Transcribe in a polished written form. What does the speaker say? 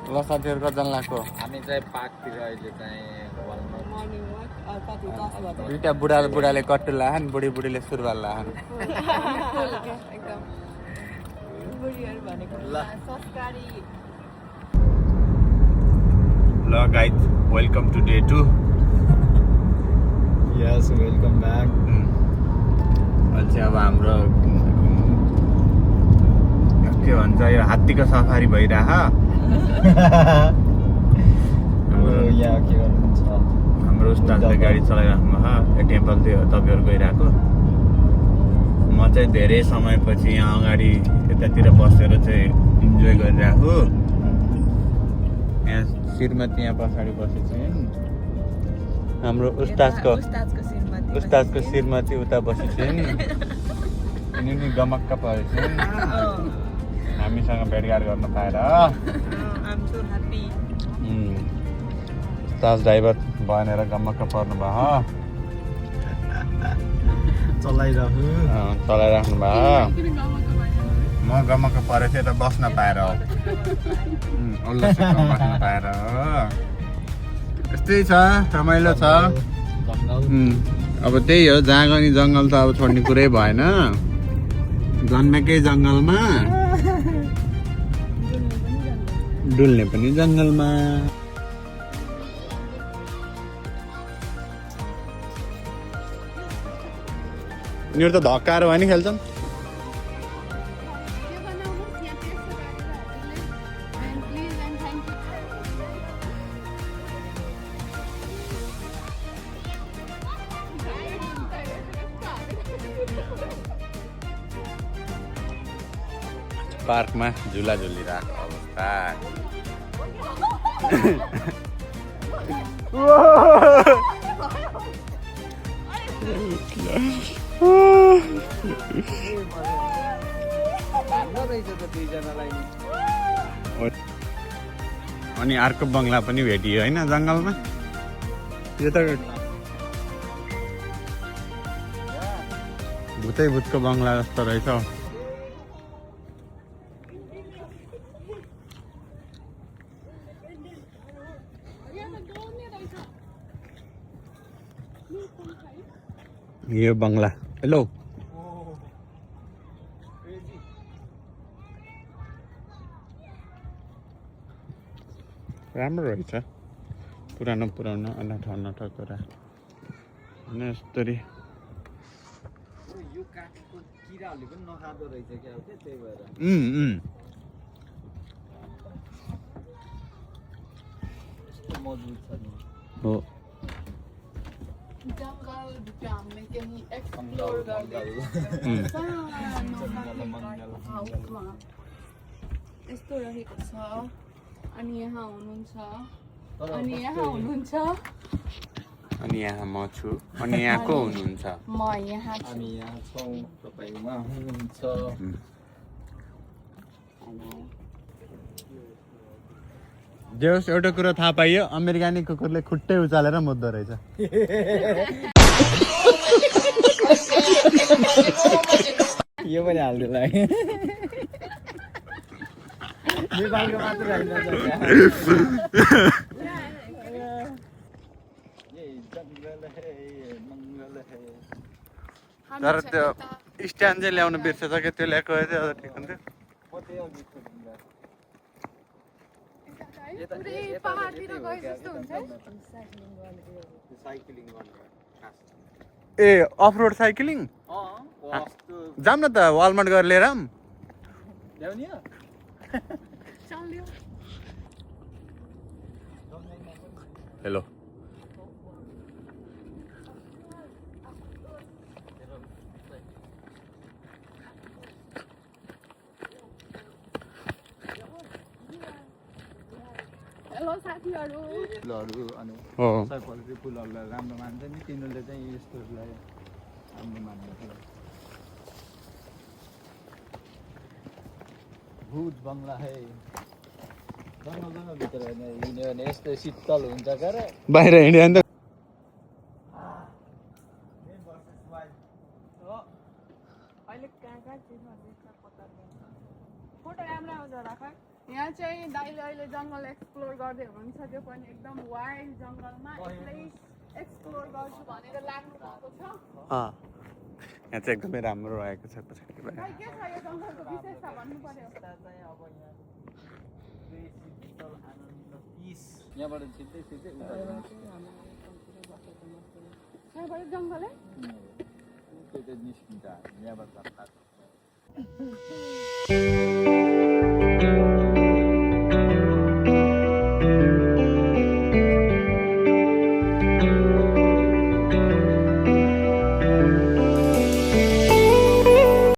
ल साथीहरु कतिजना लाग्यो हामी चाहिँ पार्कतिर अहिले चाहिँ मर्निङ वाक कति 10 बजे दुईटा बुढाले कट्टु लाहन बुढीले सुरुवाल लाहन एकदम बुढीहरु भनेको संस्कारी ल guys welcome to day 2 yes welcome back अहिले अब हाम्रो के भन्छ यो हात्तीको सफारी भइरह यहाँ के गर्नुहुन्छ हाम्रो उस्तादले गाडी चलाइराख्नु भयो टेम्पल त्यो तपाईँहरू गइरहेको म चाहिँ धेरै समयपछि यहाँ अगाडि यतातिर बसेर चाहिँ इन्जोय गरिरहेको यहाँ श्रीमती यहाँ पछाडि बसेको छिन् हाम्रो उस्तादको श्रीमती उता बसेको छिन् यिनी गमक्क परेको छिन् हामीसँग भेटघाट गर्न पाएर उस्ताद ड्राइभर बनेर गमक्क पर्नु भयो चलाइराख्नु भयो म गमक्क परेको थिएँ त बस्न पाएर उल्लासमा बस्न पाएर यस्तै छ रमाइलो छ अब त्यही हो जहाँ गनी जङ्गल त अब छोड्ने कुरै भएन जन्मेकै जङ्गलमा डुल्ने पनि जङ्गलमा यिनीहरू त धक्काएर भयो नि खेल्छन् पार्कमा झुला झुलिरहेको अवस्था अनि अर्को बङ्गला पनि भेटियो होइन जङ्गलमा यो त भूतको बङ्गला जस्तो रहेछ यो बङ्गला हेलो राम्रो रहेछ पुरानो अनाठा कुरा होइन यस्तरी यो काठको किराहरूले पनि नखाँदो रहेछ क्या हो त्यही भएर मजबुत छ नि हो जङ्गल भित्र हामीले केही एक्सप्लोर गर्दै यस्तो रहेको छ अनि यहाँ हुनुहुन्छ अनि यहाँ म छु अनि यहाँ को हुनुहुन्छ म यहाँ छु हामी यहाँ छौँ तपाईँ उहाँ हुनुहुन्छ जेहोस् एउटा कुरा थाहा पाइयो अमेरिकानी कुकुरले खुट्टै उचालेर मुद्दो रहेछ यो पनि हालिदिनु लाग्यो नेपालको मात्र होइन तर त्यो स्ट्यान्ड चाहिँ ल्याउनु बिर्सेछ कि त्यो ल्याएको भए चाहिँ ठिक हुन्थ्यो ए अफ रोड साइक्लिङ जाम न त वालमार्ट गरेर लिएर हेलो हेलो साथीहरु फुलहरू अनि सयपत्री फुलहरूलाई राम्रो मान्छ नि तिनीहरूले चाहिँ यस्तोहरूलाई राम्रो मान्छ भुज बङ्गला है जङ्गलभित्र हिँड्यो भने यस्तो शीतल हुन्छ क्या र बाहिर हिँड्यो भने त फोटो राम्रो आउँछ राख यहाँ चाहिँ दाइले अहिले जङ्गल एक्सप्लोर गर्दै हुनुहुन्छ त्यो पनि एकदम वाइल्ड जङ्गलमा एक्लै एक्सप्लोर गर्छु भनेर लाग्नु भएको छ। यहाँ चाहिँ एकदमै राम्रो रहेको छ पछाडिबाट। खै के छ यो जङ्गलको विशेषता भन्नु पर्यो। यहाँबाट छिट्टै छिट्टै त्यहाँबाट जङ्गलै त्यो निस्किन्छ यहाँबाट